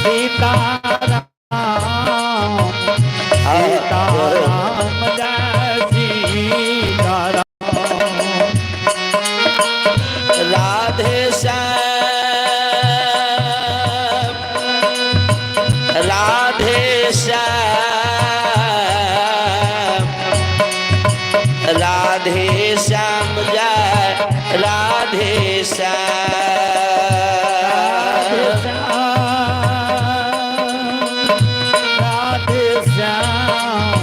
सीताराम सीताराम जय सीताराम। राधे श्याम राधे श्याम राधे श्याम जय राधे श्याम। राधे श्याम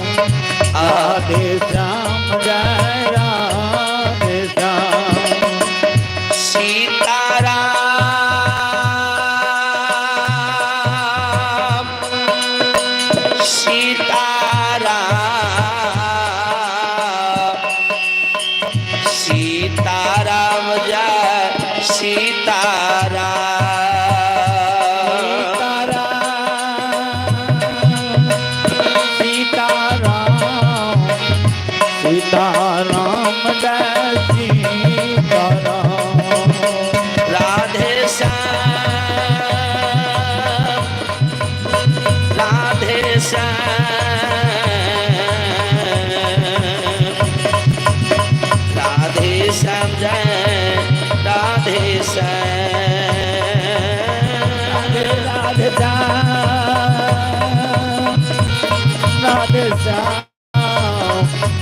राधे श्याम जय राधे श्याम। सीताराम सीताराम सीताराम जय सीताराम। सीताराम सीताराम जय सीताराम। राधे श्याम राधे श्याम राधे श्याम जय राधे श्याम। राधे श्याम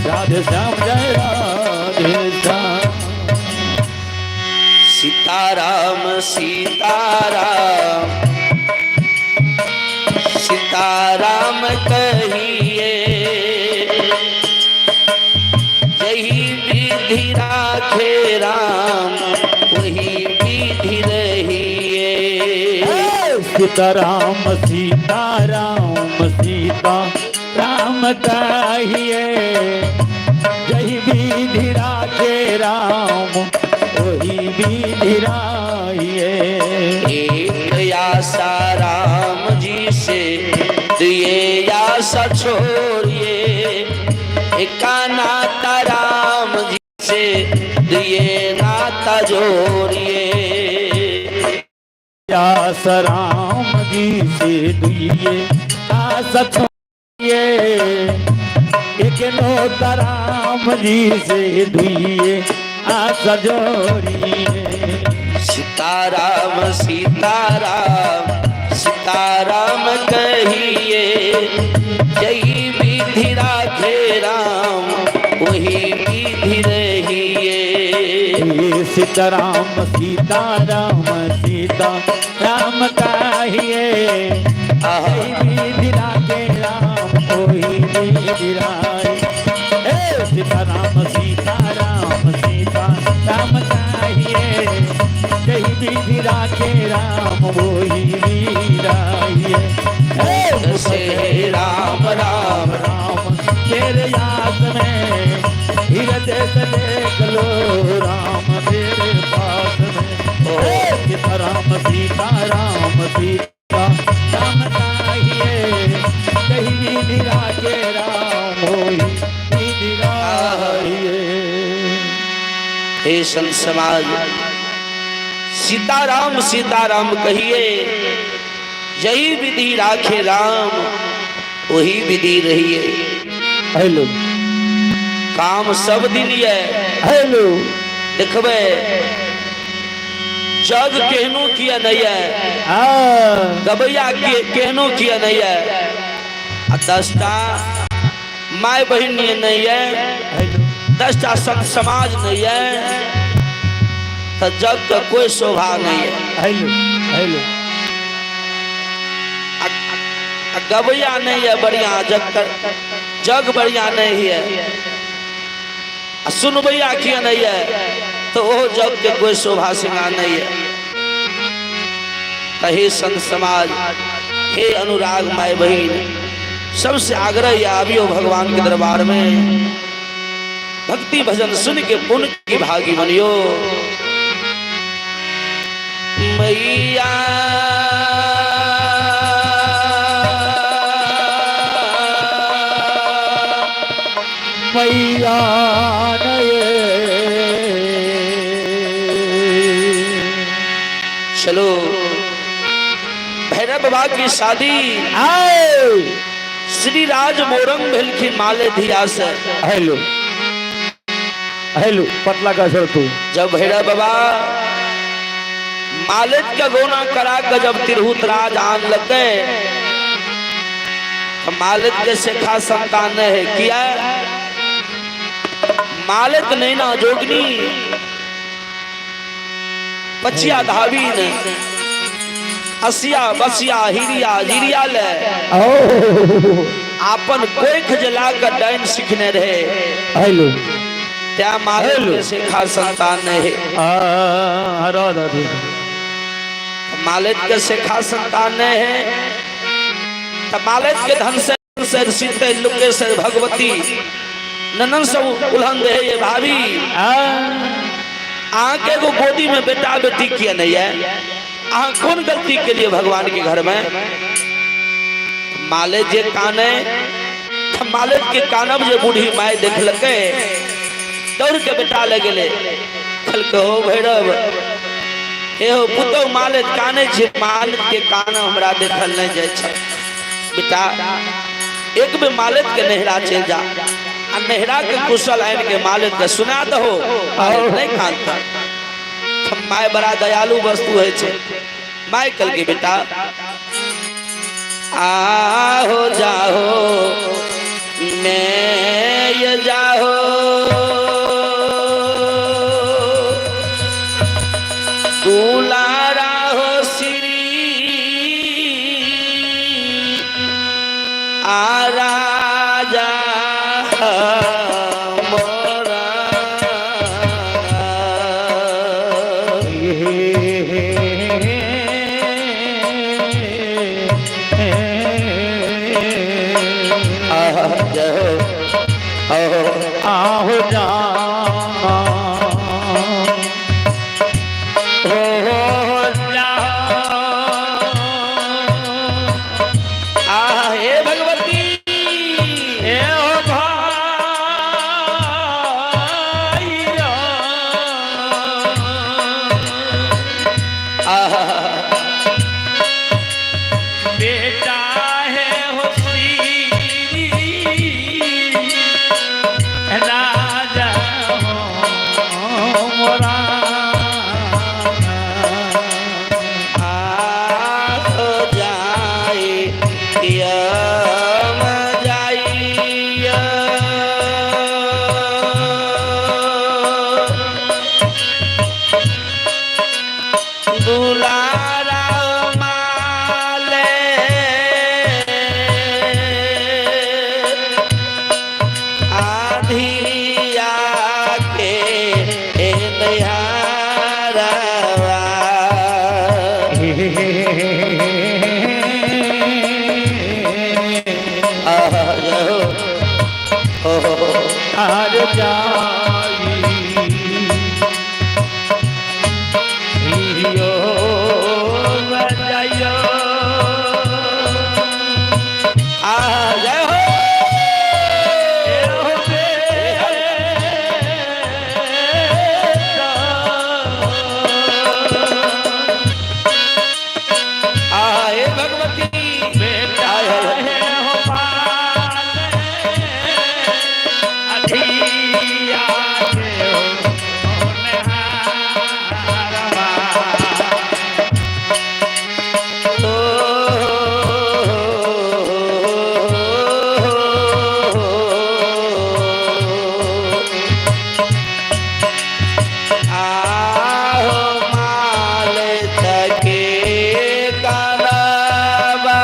राधे श्याम जय राधे श्याम। सीताराम सीताराम सीताराम कहिए यही विधि राखे राम वही विधि रहिए। सीताराम सीताराम सीताराम कहिए जही विधि राखे राम वही विधि रहिए। एक आशा राम जी से दिए आशा छोड़िए एक नाता राम जी से दिए नाता जोड़िए। आस राम जी से दुइये आस छोड़िए एक नोता राम जी से दुइये आस जोड़िए। सीताराम सीताराम सीताराम कहिए यही विधि राखे राम वही विधि रहिए। सीताराम सीताराम सीताराम कहिए यही विधि राखे राम वही विधि रहिए। सीताराम सीताराम सीताराम कहिए यही विधि राखे राम वही विधि रहिए। से राम राम राम तेरे याद में हृदय से देख लो राम तेरे पास में। सीताराम सीताराम सीताराम कहिए कहीं विधि राखे राम वही विधि रहिए। हे संत समाज सीताराम सीताराम कहिए यही विधि राखे राम वही विधि रहिए। हेलो काम सब दिन ये हेलो देखबे जग केहनो किया नहीं है गबैया केहनो किया नहीं है 10टा माय बहन नहीं है 10टा संत समाज नहीं है तो जग का कोई शोभा नहीं है। हेलो हेलो गबैया नहीं है बढ़िया जग बढ़िया नहीं है सुनबैया किया नहीं है तो वो जग के कोई शोभा सिंगार नहीं है। कहे संत समाज हे अनुराग माय बहन सबसे आग्रह या आवियो भगवान के दरबार में भक्ति भजन सुन के पुण्य की भागी बनियो। मैया मैया चलो भैरव बाबा की शादी आओ श्री राज मोरंग भेलखिन माले धिया से। हेलो हेलो पतला का छोड़ तू जब भैरव बाबा मालिक का गोना करा कर जब तिरहुत राज आन लग गए तो मालिक के शेखा संतान है किया मालिक नैना जोगनी पचिया धावी ने असिया बसिया हिरिया जिरिया ले आपन कोई खजला का डाइन सीखने रहे। हेलो त्या मालिक के शेखा संतान है मालिक के शेखा संतान है तो मालिक के धन से सीते लुके से भगवती ननन से उल्हन दे ये भाभी आके को गोदी में बेटा बेटी किया नहीं है कौन गलती के लिए भगवान के घर में माले जे काने मालिक के कानब जे बूढ़ी माए देख लगे दौड़ के बेटा ले गेले खल के हो भैरव हे हो पुतो मालिक काने छे मालिक के कान हमरा देखल नहीं जाय छै बेटा एक बे मालिक के नहरा चल जा आ नहरा के कुशल आइन के मालिक के सुना दहो नहीं खानता माय बड़ा दयालु वस्तु है छे माय कल के बेटा आहो जाहो मैं ये जाहो दुलारा हो श्री आ राजा मोरा आहो जा बेटा है हो श्री राजा मोरा हो जाए यम जाइया दुलारा हार जाई हियो बजायो आ जय हो आए भगवती बेटा है हो आहो माल तके कानबा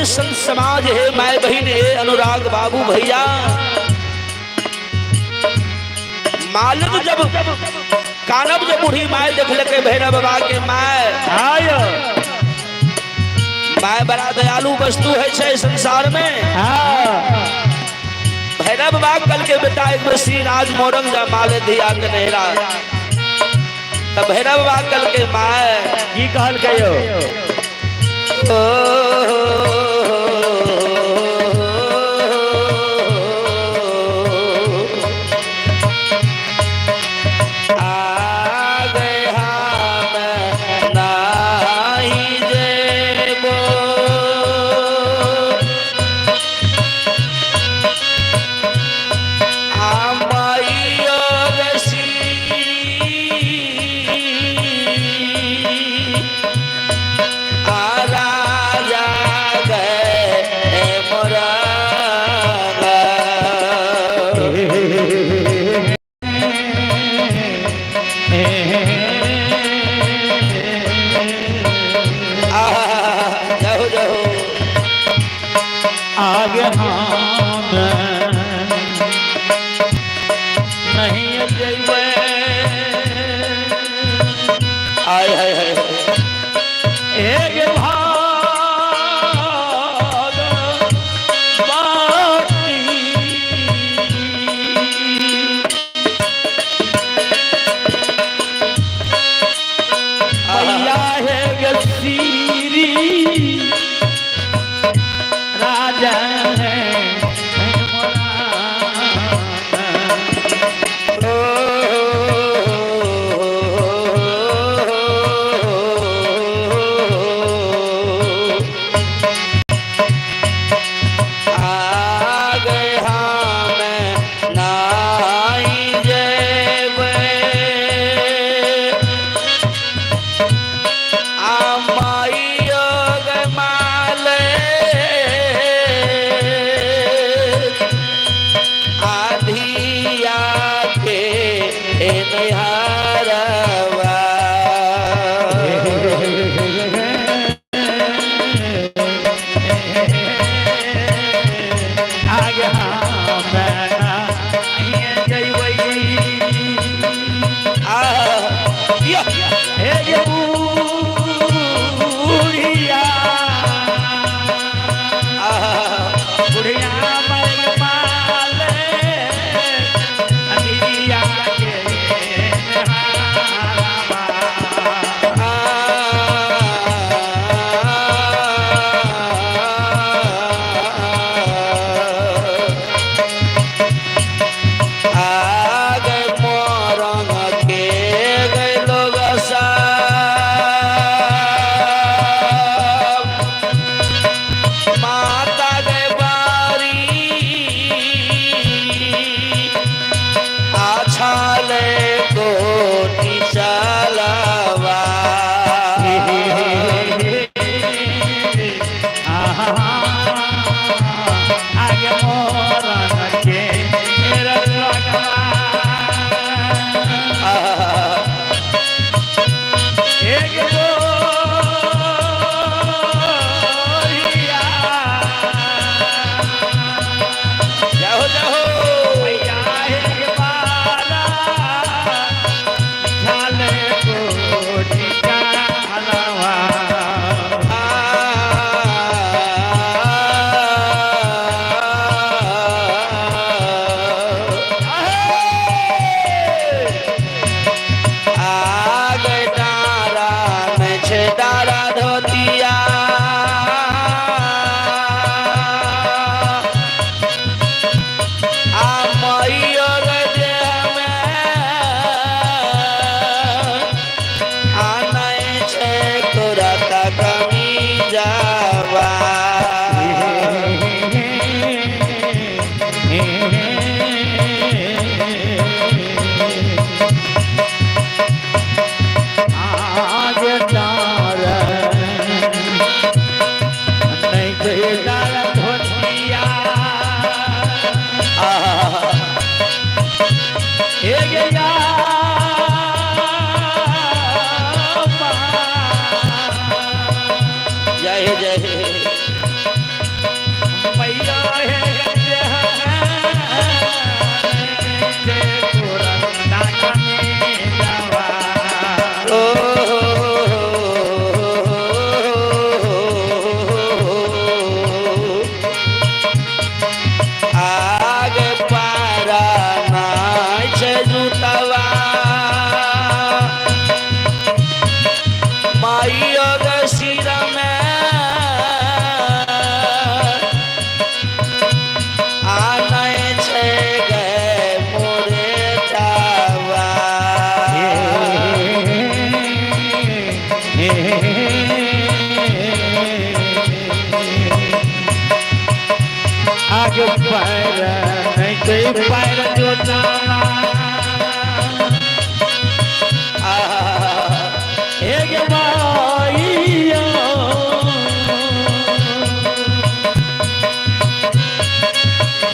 हे संत समाज, हे माय बहन, हे अनुराग बाबू भैया, मालिक जब कानब जब बूढ़ी माय देख लके भैरव बाबा के माय माय बड़ा दयालु वस्तु है छे संसार में। भैरव बाबा कल के बेटा एक बार श्री राज मोरंग जा माले दिया के नहरा, तब भैरव बाबा कल के माय की कहल कयो आगे हम नहीं जइबे। आय हाय हाय एक भाग बाटी भैया है गसीरी राजा है आगे पैर नहीं कोई पैर जोताना एक माइया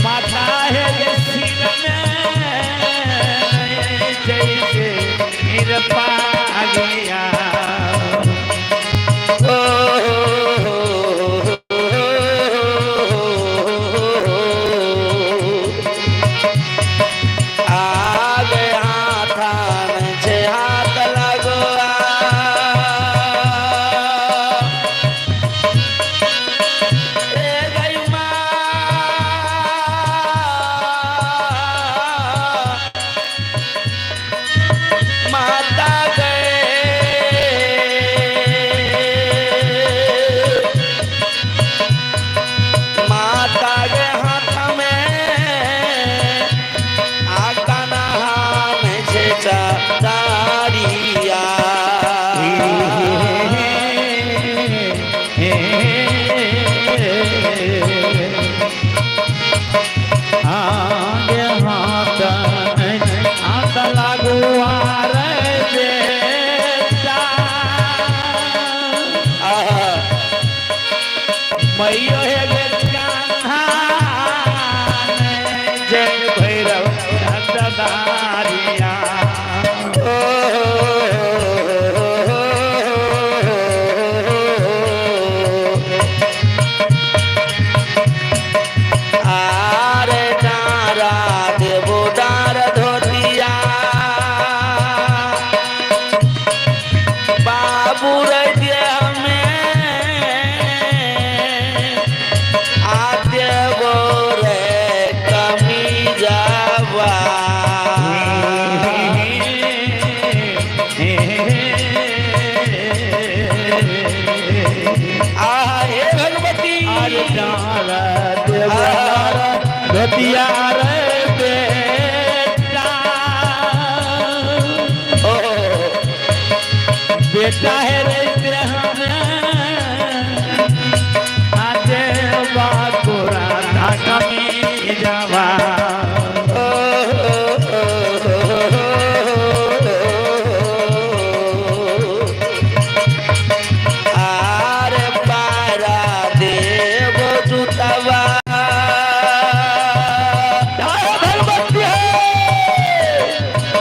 माथा है ये सिर में जैसे निरपा गया बेटा है रे ग्रह में आते बाकुरा कमी जावा आरे पारा देव जुतवा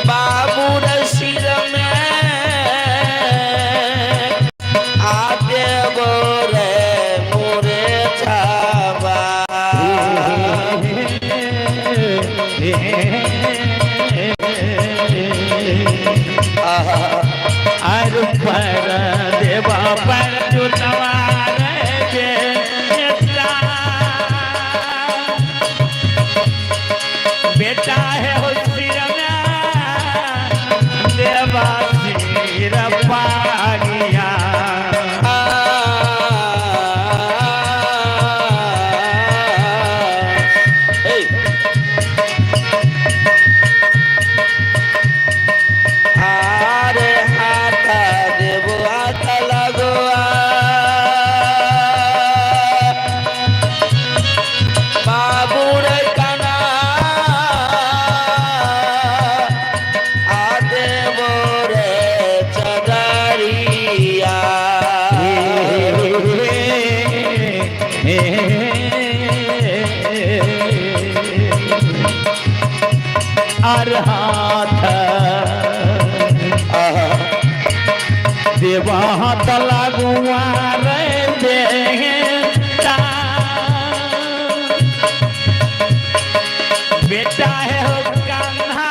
बाबू सिर में पर देवा पर जुतवा बेटा है हो सिर में देवा सिर पागिया और हाथ देवा हाथ लगुआ रे बेटा है हो कान्हा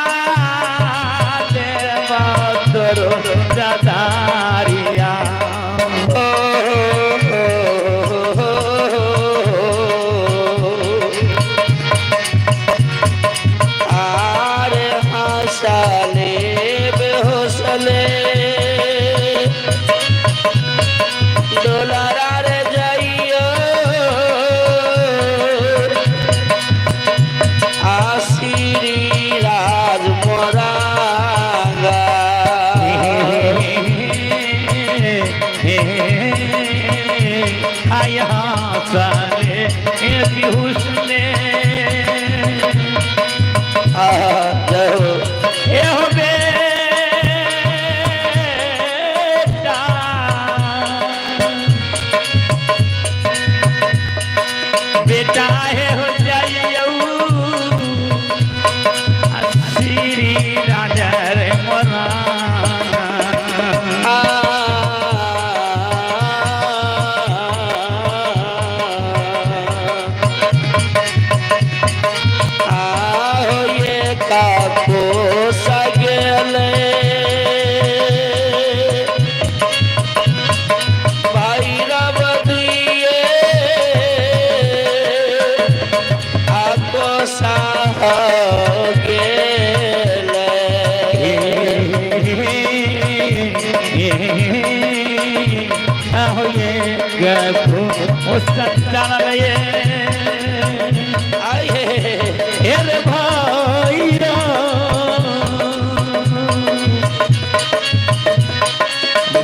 देवा तोरो दादारिया आया साले एक हुस्ने जय हो ए हो बेटा बेटा है हो जाइयो श्री राजा रे मोरा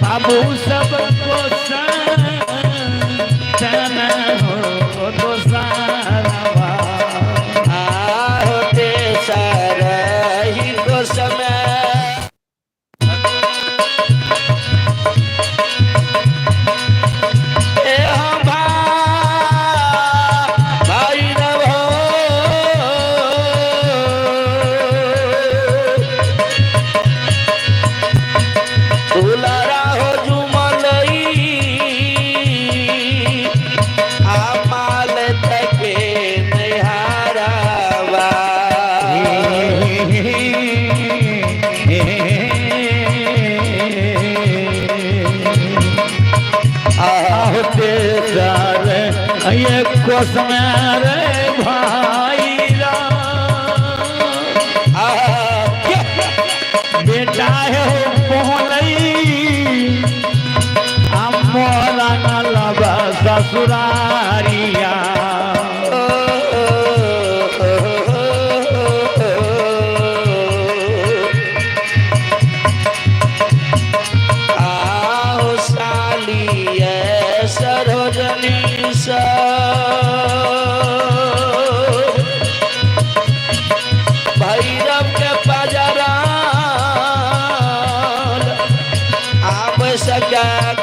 बाबू सबको सन हो तो सारा होते सारही को समय समय रे भाई बेटा है पहुँचई मोरा नलब ससुरारिया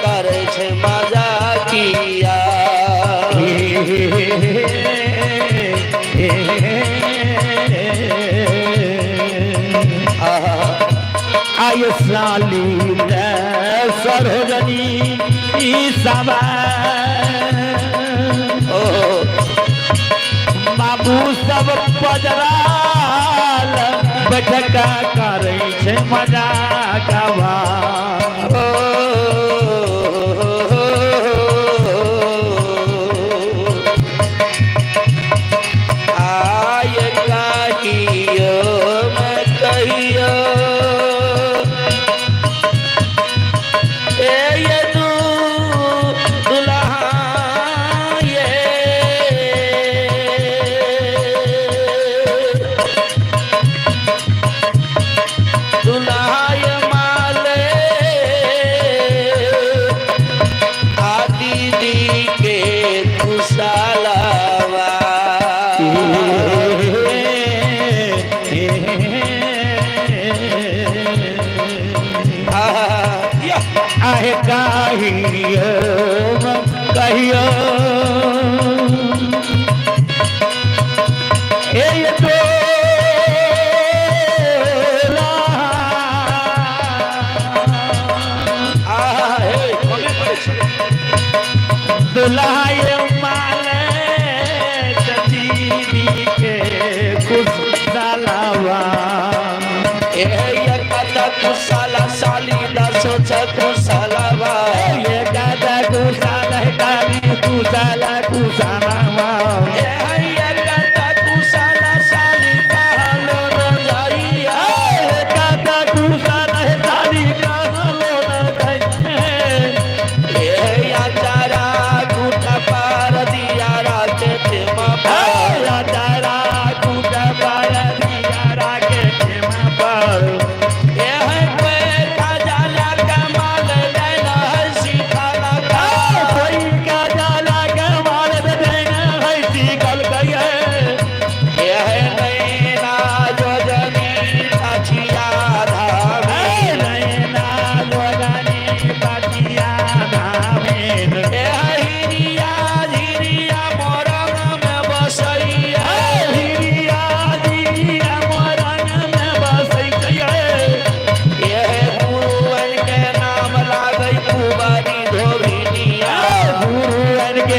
करे छे मजा किया आय साली सरोजनी सवा बाबू सब पजराल बैठका करे छे मजा गवा कहियो दुल्हा माले दीदी के खुश डालावा कुशाला साली दसो कुशालावा ये दादा कुशाला दादी कुशाला कुशालावा कुशाला साली कहलो रजाइया दादा कुशाला दादी कहलो रजाइया चारा गुटा पार दिया राके तेमा तारा गुटा पार दिया राके तेमा पर कोई का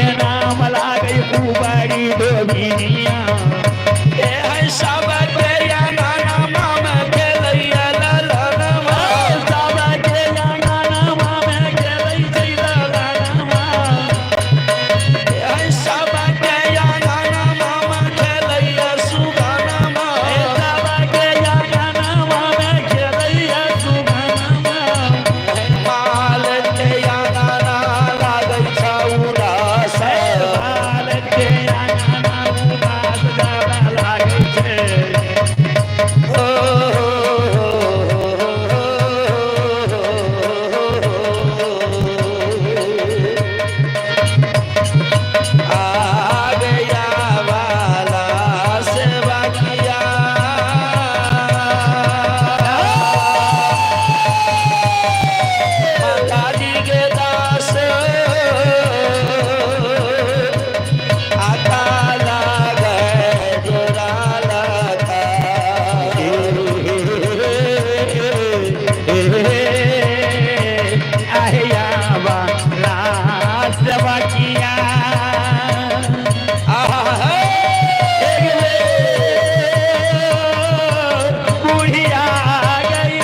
के नाम लागे कुबड़ी धोबिनिया ए है सब के या नाना माम खेलैया ललनवा सब के या नाना माम खेलै छै ललनवा ए है सब के या नाना माम खेलैया सुगनमा सब के या नाना माम खेलैया सुगनमा माल के या नाना लागै छौरा से माल के या नाना उदास जाड़ा लागै छै आगया वाला से बाकिया माताजी के दास आता लागे जोरा लगा आया वाला सबकिया बुढ़िया गई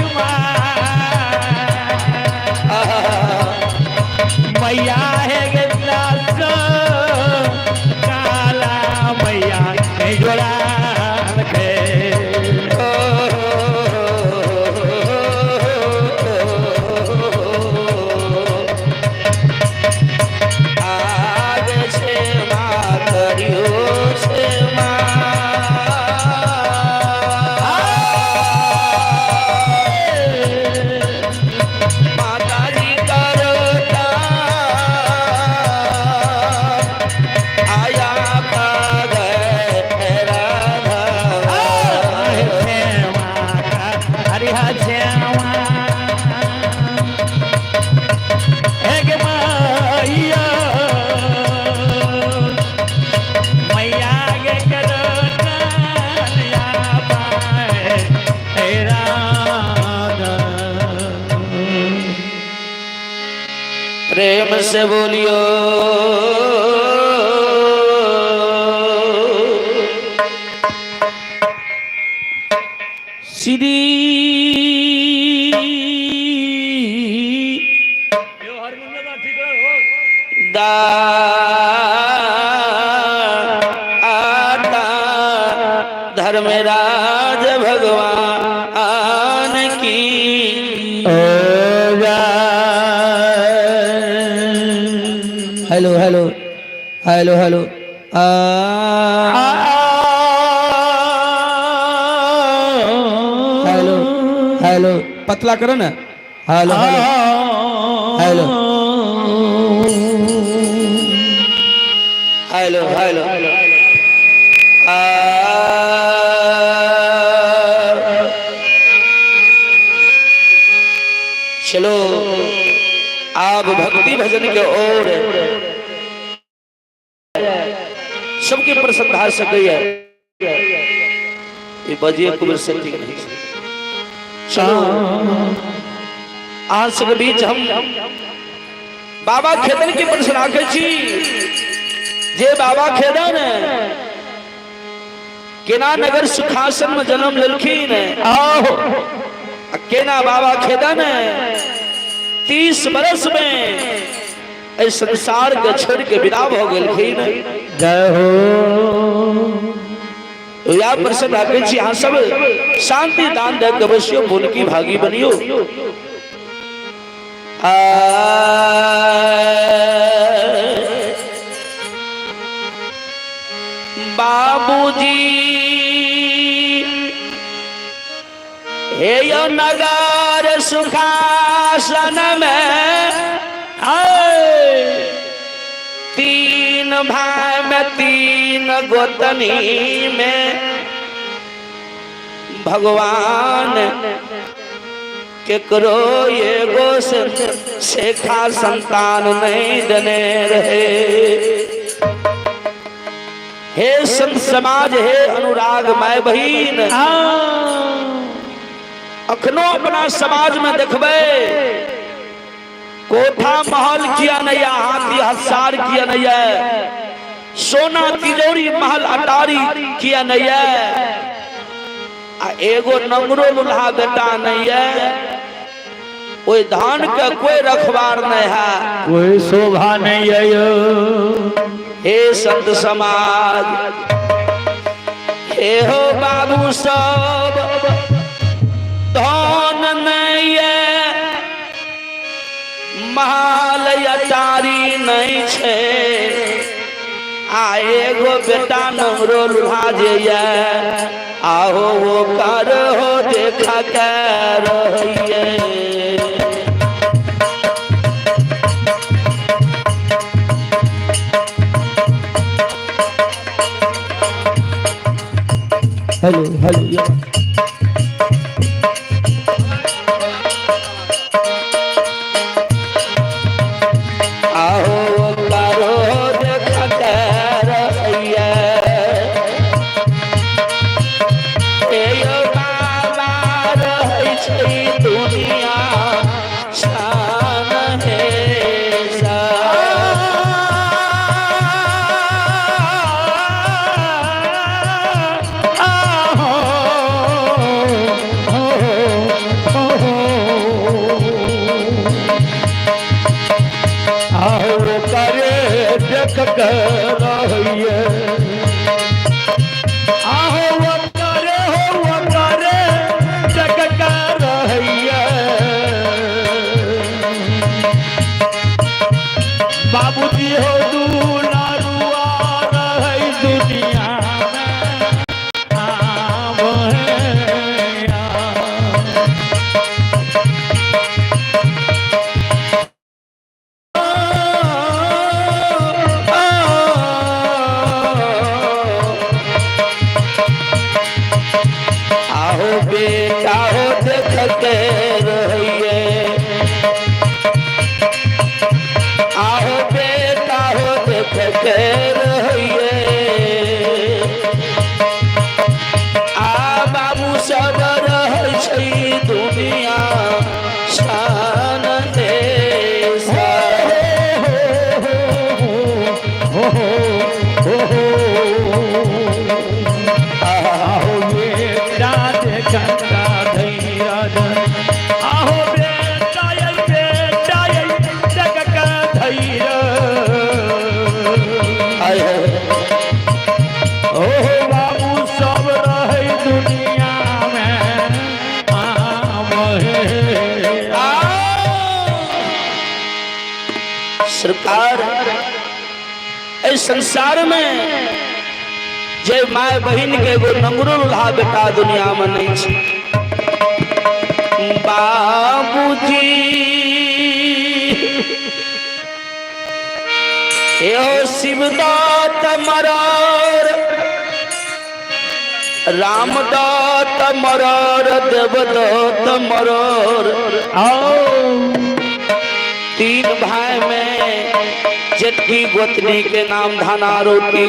मैया है गिलास काला मैया नहीं जोड़ा रखे आगे से मातरियो से माताजी करता आया हरिहा श्यामा एक मैया मैया के करोटिया पाए तेरा प्रेम से बोलियो श्री दाता धर्मराज भगवान की hello hello hello hello hello hello पतला करो ना hello hello hello hello hello चलो आप भक्ति भजन के ओर सबके प्रसन्न हार सके ये बजिए कुबेर शक्ति नहीं चलो आज सब बीच हम बाबा खेदन के प्रश्न राखे छी जे बाबा खेदन केना नगर सुखासन में जन्म लेलखिन केना बाबा खेदन 30 बरस में इस संसार के छोड़ के विदा हो गेलखिन जय हो या प्रसन्न राखे छी अहाँ सब शांति दान दे के अवश्य पुण्य की भागी बनियो बाबूजी हे यो नगर सुखासन में 3 भाई में 3 गोतनी में भगवान केकरो एगो शेखा संतान नहीं देने रहे। हे संत समाज, हे अनुराग माय बहिन, अखनो अपना समाज में देखबे कोठा महल किया नैया, हाथी हसार किया नैया, सोना तिजोरी महल अटारी किया नैया, आ एगो नंगरो लुल्हा बेटा नैया, कोई धान के कोई रखवार नहीं है, कोई शोभा नहीं है यो। हे संत समाज, हे हो बाबू सब धन नहीं है, महल अटारी नहीं छे, आ एगो बेटा नंगरो लुल्हा जे आहो वो कर हो देखा कर रहिए। हेलो हेलो आहो करो देखा कर रहिए, ए बाबा रहै छै दुनिया शान है सा। रहिए आहो वो करे हो वो करे जग कर रहिए। बाबूजी हो दूना रुआ रही दुनिया में आम है बेटा हो देखते रहिए, आओ बेटा हो देखते रहिए, आ बाबू सब रहै छै दुनिया शान देश। आहो बेटा जग का धैर्य ओहो बाबू सब रहे दुनिया में आम है। सरकार इस संसार में जय माय बहन के एगो नंगरो लुल्हा बेटा दुनिया में नहीं छे। बाबूजी यो शिवदात मरार, रामदात मरार, देवदात मरार, तीन भाई में जेठी गोतनी के नाम धनारोती,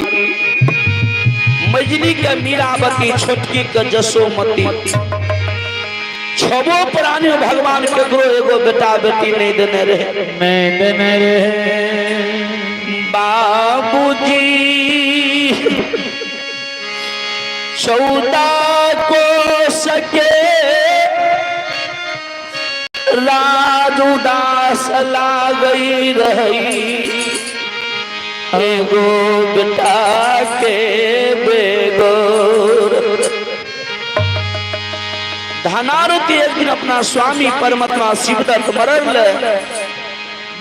मजली के मीरावती, छोटकी के जसोमती, छबो प्राणी भगवान के गुरु एगो बेटा बेटी नहीं देने रहे। बाबूजी 14 को सके राज उदास लागई रही, एगो बेटा के बेगोर। धनारती एक दिन अपना स्वामी परमात्मा शिवदत्त मरल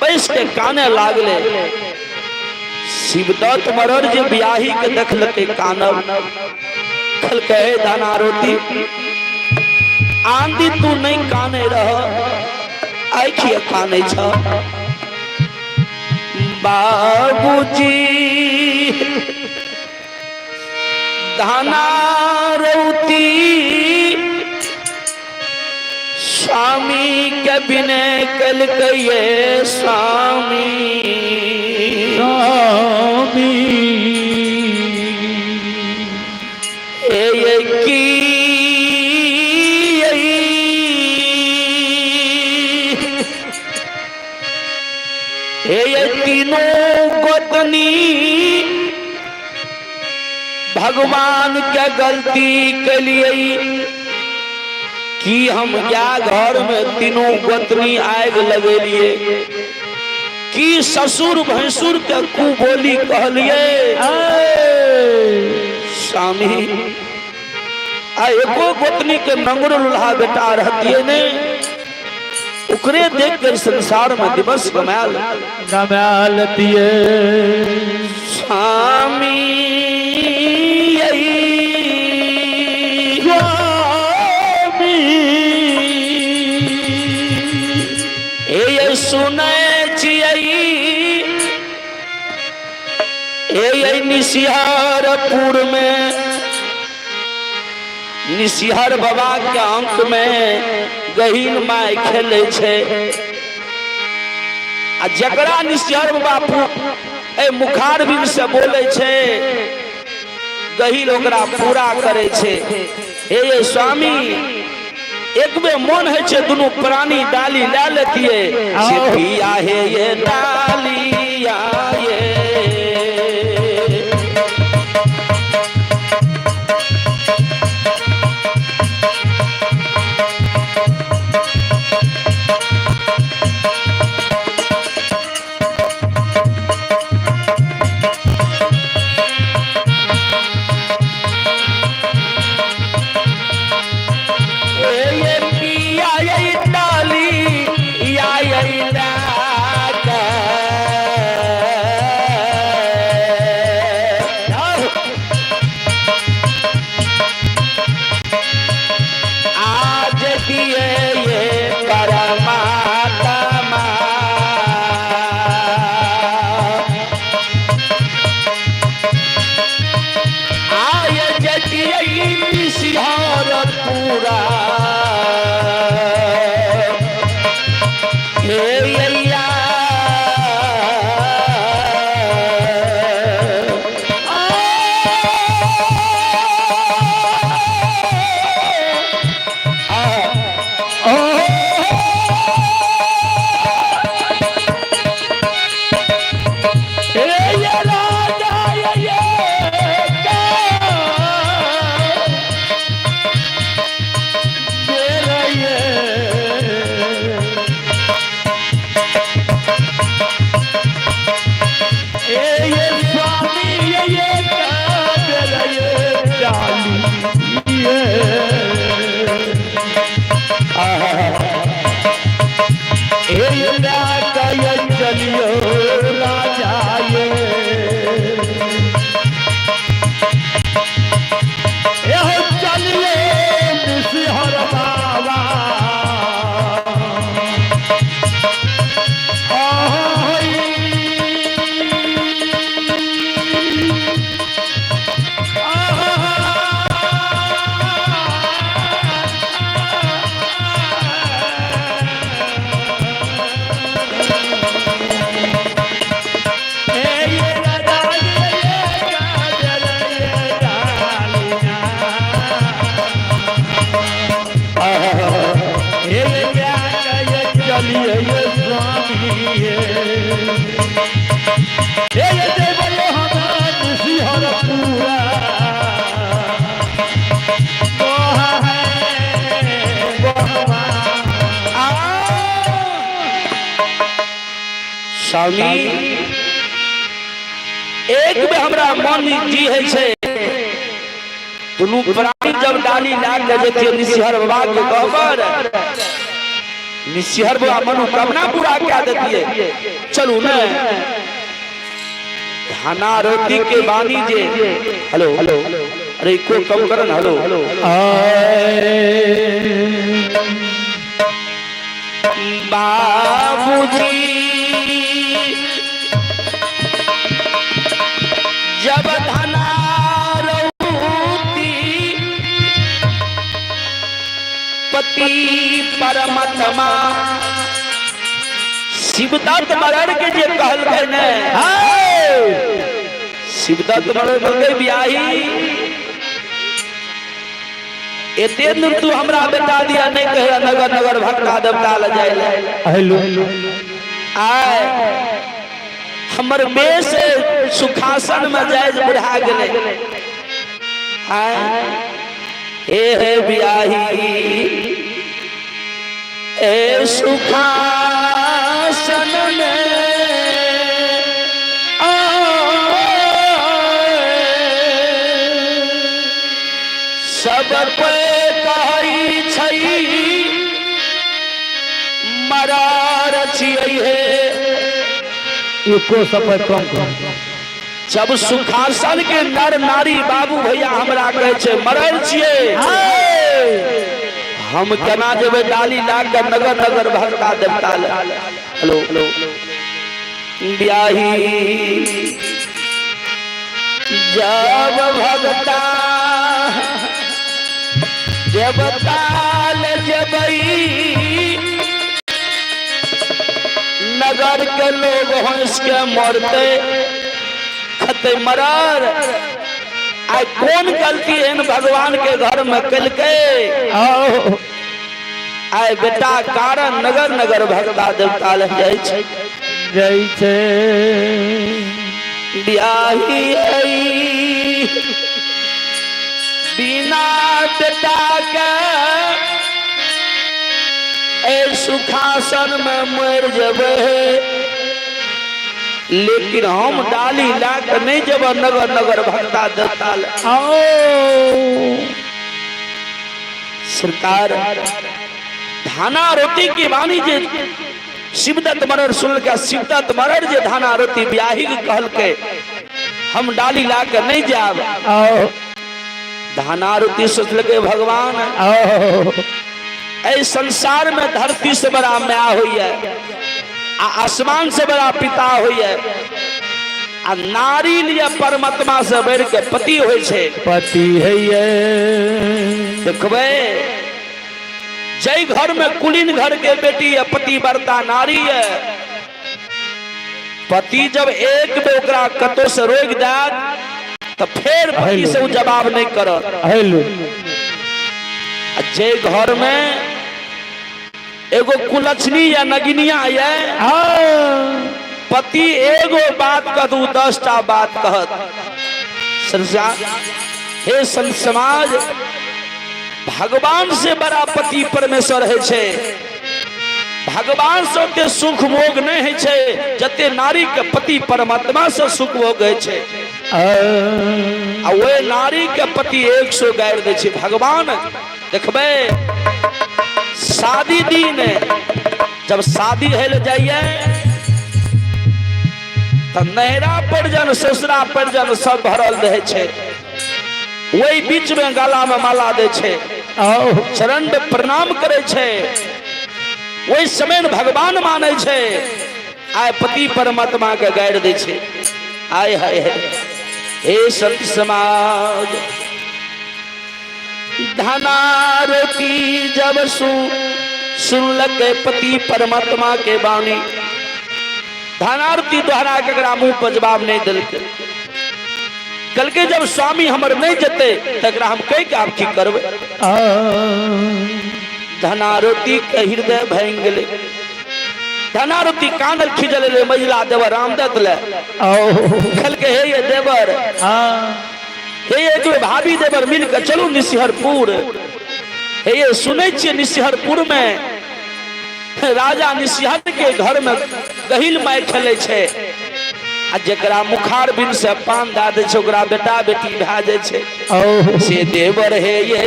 बैस के काने लागले। शिवदत्त मरल जे बियाही के देखल के कानब कल कहे धनारती आंधी तू नहीं काने रह, आखिए काने छ। बाबूजी धनारती स्वामी के बिने कल कहिए स्वामी स्वामी की भगवान के गलती के लिए कि हम क्या घर में तीनों गोतनी आग लगेलिए कि ससुर भैंसुर के कु बोली कहलिए स्वामी आ एको गोतनी के नंगर लुल्हा बेटा रहती ने उकरे देख कर संसार में दिवस गमाल दिए स्वामी ये सुने निसिहारपुर में निसिहार बाबा के अंक में गहीन माय खेले छे आ जकरा निसिहार बाबा ए मुखार बिन से बोले छे गहीन ओकरा पूरा करे छे। हे स्वामी एक बे मन है छे दोनों प्राणी डाली ले लेतिए सिपिया है ये डालिया ये स्वामी एक में हमरा मन जी है छे दुनू प्राणी जब डाली लाग जते निसिहर बाबा के कहबर निसिहर बाबा मनोकामना पूरा क्या देती है। चलू ना धाना रोटी के बानी जे हेलो हेलो अरे को कम करन हेलो बाबूजी जब धना रोती पति परमात्मा शिवदत्त मरण के जे कहल ने शिवदत्त मरण के बियाही एते दूर तू हमरा बेटा दिया नहीं कहे नगर नगर भक्ता देवता ल जाए हेलो आय हमर बेस सुखासन में जाय बुढ़ा गेले हे ब्याही ए सुखासन में सब पे कहई छई मरार छियै हे एको सफर कम कम जब सुखासन के नर नारी बाबू भैया हमरा कहे छे मरल छियै हम केना जेबे डाली ला के नगर नगर भगता देवता ले हेलो ब्याही जब भगता देवता ले जबई नगर के लोग हंस के मरते खते मरार आई कौन गलती एहन भगवान के घर में कलके आई बेटा कारण नगर नगर भगता देवता ले जाय छे ब्याही बिना बेटा के ए सुखासन में मर जबे लेकिन हम डाली ला के नहीं जब नगर नगर भगता देवता सरकार धाना रोटी की बानी जे शिवदत्त मरर सुन के शिवदत्त मरर जे धाना रोटी ब्याही कहल के हम डाली ला के नहीं जाब धाना रोटी सोचलके भगवान ऐ संसार में धरती से बड़ा माया हुई है आसमान से बड़ा पिता हुई है आ नारी लिए परमात्मा से बढ़ के पति होय छे पति है देखबे जय घर में कुलीन घर के बेटी है पति बरता नारी है पति जब एक बेर ओकरा कतो से रोक देत तो फिर पति से वो जवाब नहीं करत जय घर में एगो कुलछनी या नगिनिया है पति एगो बात कहू 10टा बात कहत हे संत समाज भगवान से बड़ा पति परमेश्वर है छे भगवान सबके सुख भोग नहीं है छे जते नारी के पति परमात्मा से सुख भोग है छे आ वे नारी के पति 100 गाड़ दे छे भगवान देखबे शादी दिन जब शादी हेल जाइए तो नहरा परिजन ससुरा परिजन सब भरल रहे छे वही बीच में गला में माला दे छे चरण में प्रणाम करे छे वही समय भगवान माने छे आय पति परमात्मा के गाड़ दे छे आय हाय हे संत समाज धना रोटी जब सुनलके पति परमात्मा के बानी धनारती दोहरा के मुंह पर जवाब नहीं दिलके कल के जब स्वामी हमर नहीं जते तकरा हम कह के आप की करबे धनारती के हृदय भांग गेले धनारती कानल खिजल ले महिला देवर रामदत्त ले कल के हे ये देवर हे एक भाभी देवर मिलकर चलो निसिहरपुर हे ये सुने छे निसिहरपुर में राजा निसिहर के घर में गहिल माय खेले छे आ जकरा मुखार बिन से पान दा दे छे ओकरा बेटा बेटी भा जाय छे से देवर हे ये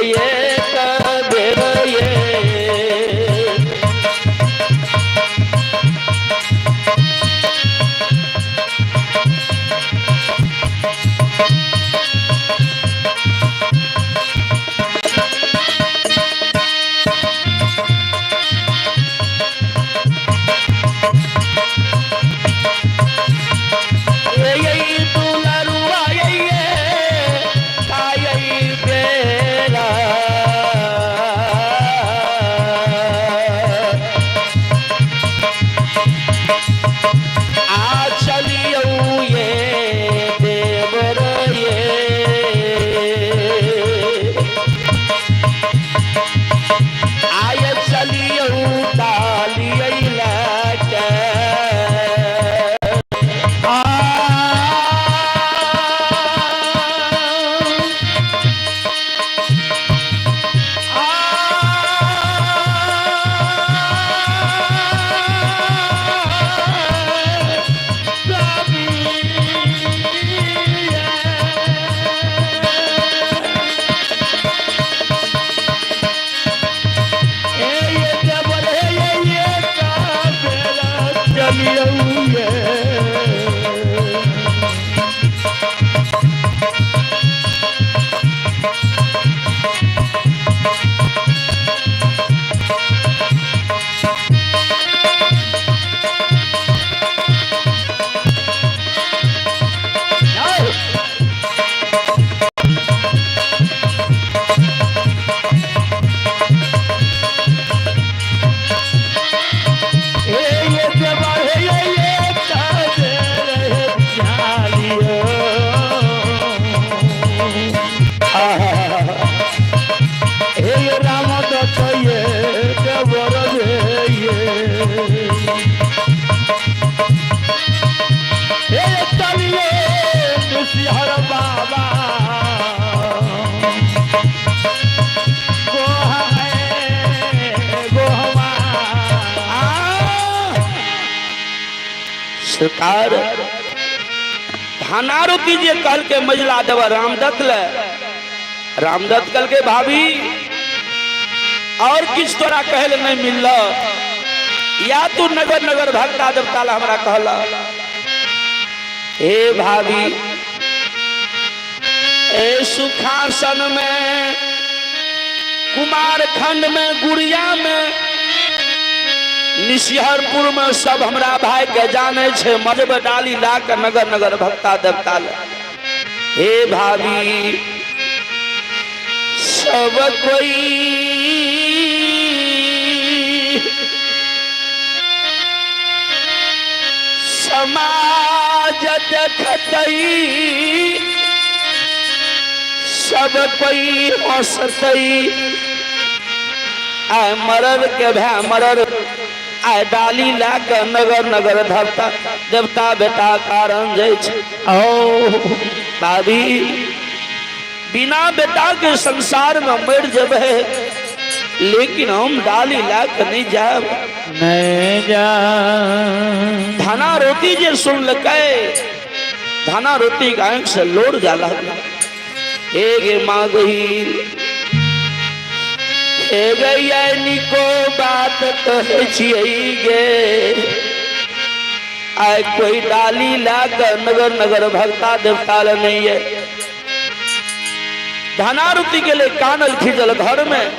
देवर ये चलिए सरकार धानारुति जे कल के मजला देव रामदत्त ले रामदत्त कल के भाभी और किस तोरा कहल नहीं मिल या तू नगर नगर भक्ता देवता ला हमरा कहला हे भाभी ए सुखासन में कुमारखंड में गुड़िया में निशिहरपुर में सब हमरा भाई के जाने छे मजब डाली ला के नगर नगर भक्ता देवता ले हे भाभी सब कोई समाज देखतई सब कोई हंसतई आय मरर के भै मरर आय डाली ला के नगर नगर धरता देवता बेटा कारण जाइ छै ओ भाभी बिना बेटा के संसार में मर जबे लेकिन हम डाली ला के नहीं जाब नहीं जा धाना रोटी जे सुन लके धाना रोटी के आंख से लोड़ जाला गे माँ गही निको बात कहे छियै गे आय कोई डाली ला कर नगर नगर भक्ता देवता ले नहीं है धनारुति के लिए कानल खींचल घर में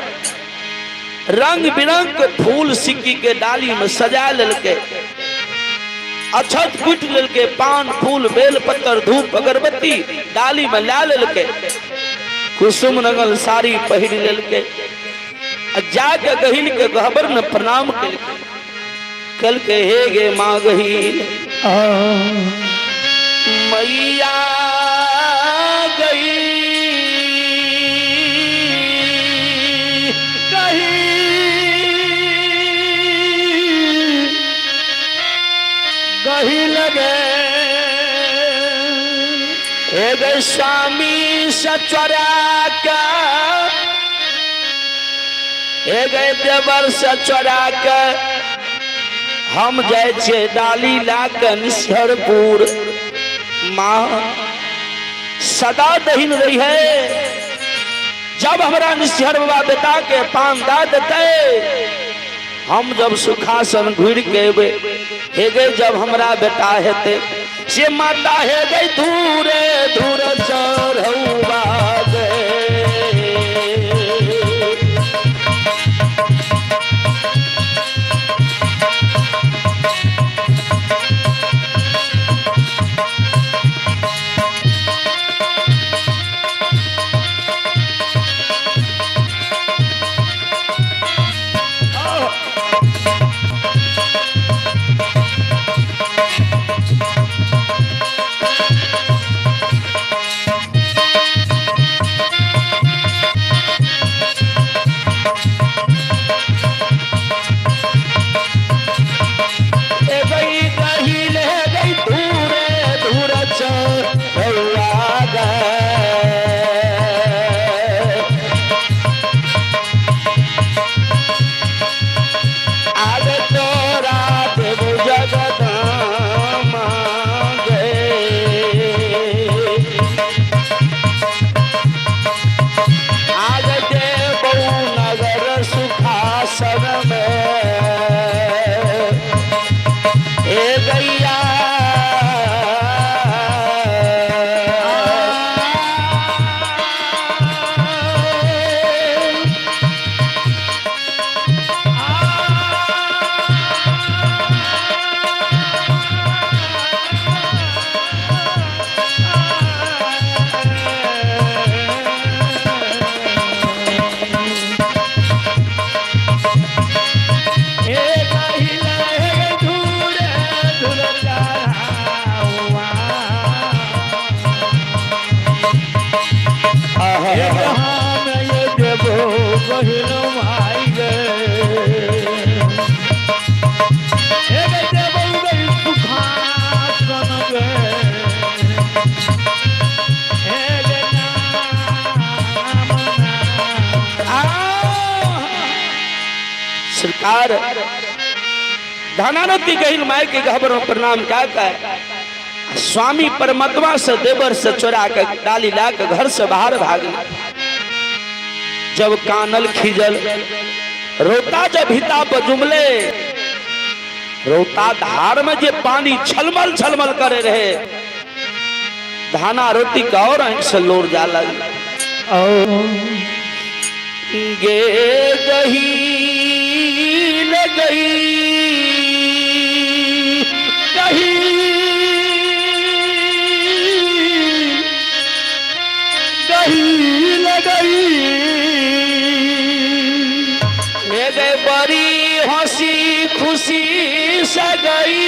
रंग बिरंग के फूल सिक्की के डाली में सजा लेलके अक्षत कुट लेलके पान फूल बेल पत्तर धूप अगरबत्ती डाली में ला लेलके कुसुम रंगल साड़ी पहिर लेलके जाके गहिल के गहबर में प्रणाम कल के हे गे माँ गहिल मैया गई गही लगे हे गे स्वामी सचरा का हे गए देवर से चोरा के हम जाए छे डाली ला के निशिहरपुर माँ सदा दहीन रही है जब हमारा निशिहर बाबा बेटा के पान दा देते हम जब सुखासन घूर के हे गए जब हमारा बेटा हेते से माता हे गई दूरे दूर चढ़ौबा बहिनो भाई गे हे गे देवौ गई सुखासन गे हे गे सरकार धनारती गहिल माई के घबर में प्रणाम क्या है। स्वामी परमात्मा से देवर से चोरा के डाली ला के घर से बाहर भाग जब कानल खिजल रोता जब हिता पर जुमले रोता धार में जे पानी छलमल छलमल करे रहे धाना रोटी का और आंख से लोर जा लग गे गही गई गही गई ले गए बड़ी हंसी खुशी से गई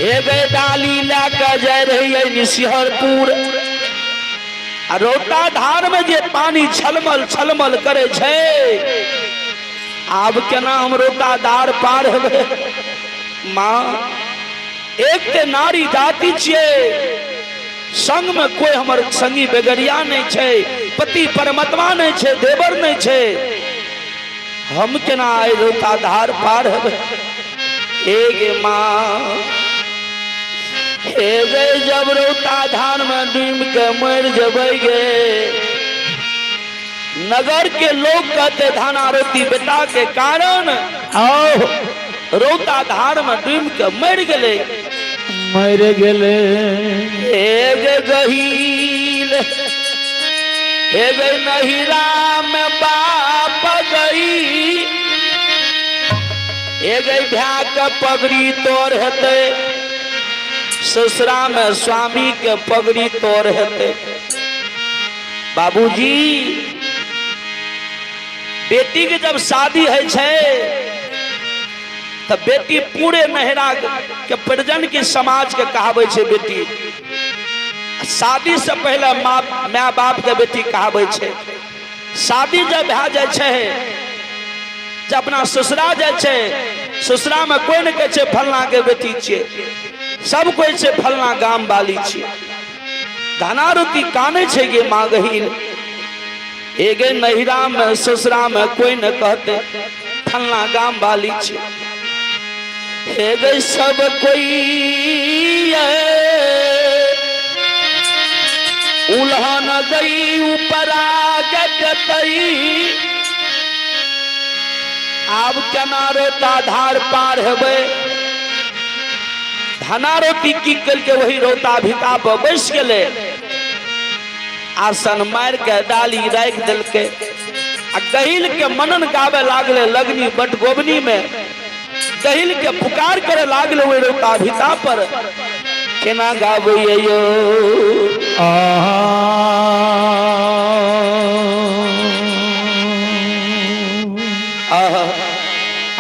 ए गए डाली ला कर जा रही है निसिहरपुर रोटा धार में जे पानी छलमल छलमल करे छे आब केना हम रोटा धार पार हेबे माँ एक ते नारी जाति छिये संग में कोई हमर संगी बेगरिया नहीं छे पति परमात्मा नहीं छे देवर नहीं छे हम केना आए रोटा धार पार हेबे एक माँ हेबे जब रोटा धार में डूब के मर जबै गे नगर के लोग कहते धाना रोटी बेटा के कारण आओ रोटा धार में डूब के मर गए मर गेले एक गहील एक नहिरा में बाप गई एक भ्या के पगड़ी तोड़ हेते ससुरा में स्वामी के पगड़ी तोड़ हेते बाबूजी बेटी के जब शादी है तब बेटी पूरे नहरा के परिजन के समाज के कहावे छे बेटी शादी से पहले माँ बाप के बेटी कहावे छे शादी जब भा जाए छे जब अपना ससुरा जाए छे ससुरा में कोई न कहे छे फलना के बेटी छे सब कोई छे फलना गाम वाली छे धनारुति काने छे गे माँ गहील एक नहिरा में ससुरा में कोई न कहते फलना गाम वाली छे सब कोई उल्हन गई ऊपरा गई आब केना रोता धार पार हेबे धनारोती की करके वही रोता भिता पर बैस गए आसन मार के डाली राख दिल के गहिल के मनन गावे लागले लगनी बटगोबनी में गहिल के पुकार करे लागले वही रोता भिता पर केना गावे यो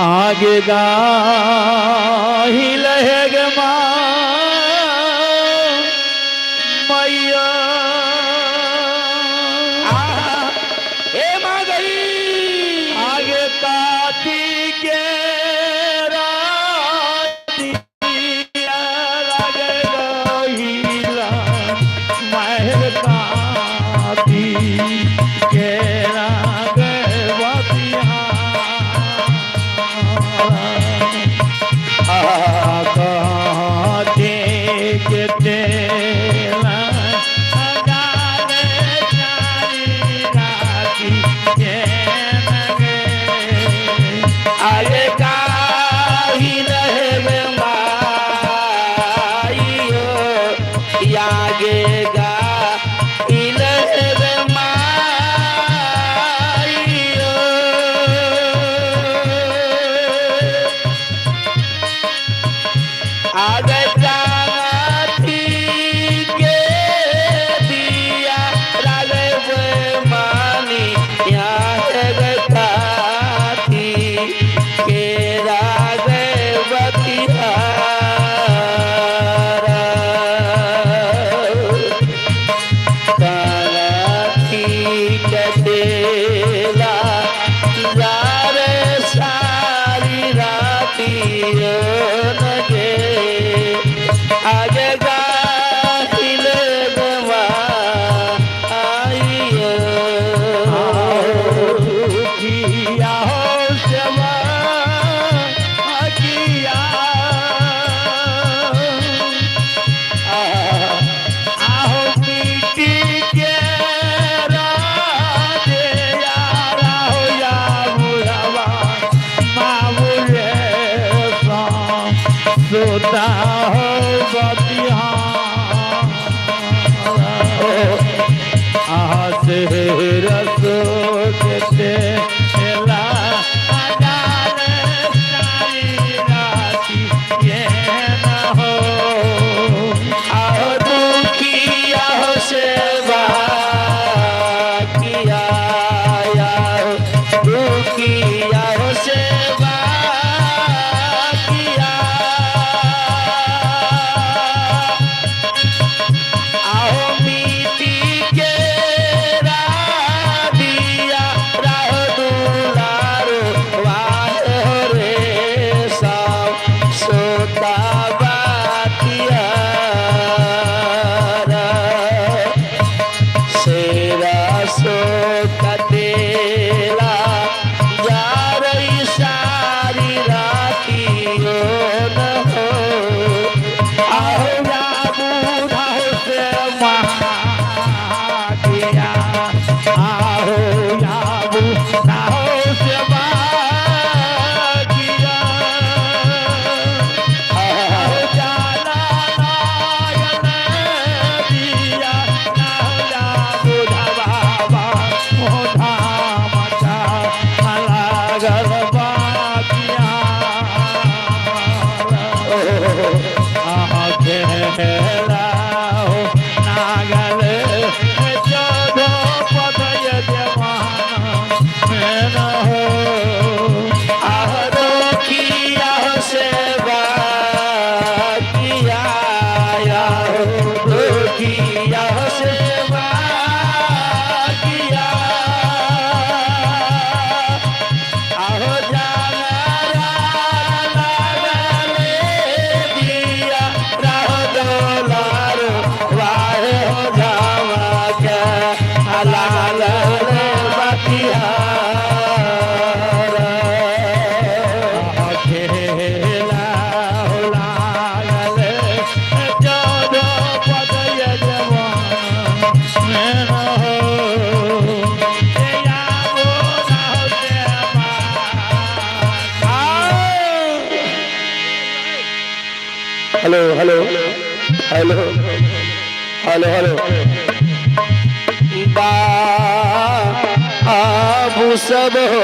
आगे गाही लहेग मैया हे माँ गई आगे काटी के रातिया लगे गहिला महल काटी के रागे बतिया महागिया आओ याबू नाहो से बागिया आओ जाला नायन दिया नाहो याबू धबाबा मोधा मचा लागल बागिया खेला हो नागल चौदो पदय जवान में न हो आहरो किया से किया किया से किया आहो जाना दिया राह दोलार वाहे हो जावा क्या हलाल बतिया खेला हो लागल चौदो पदय जवान में न हो याबो ना हो से hello hello hello hello hello बा आबू सब हो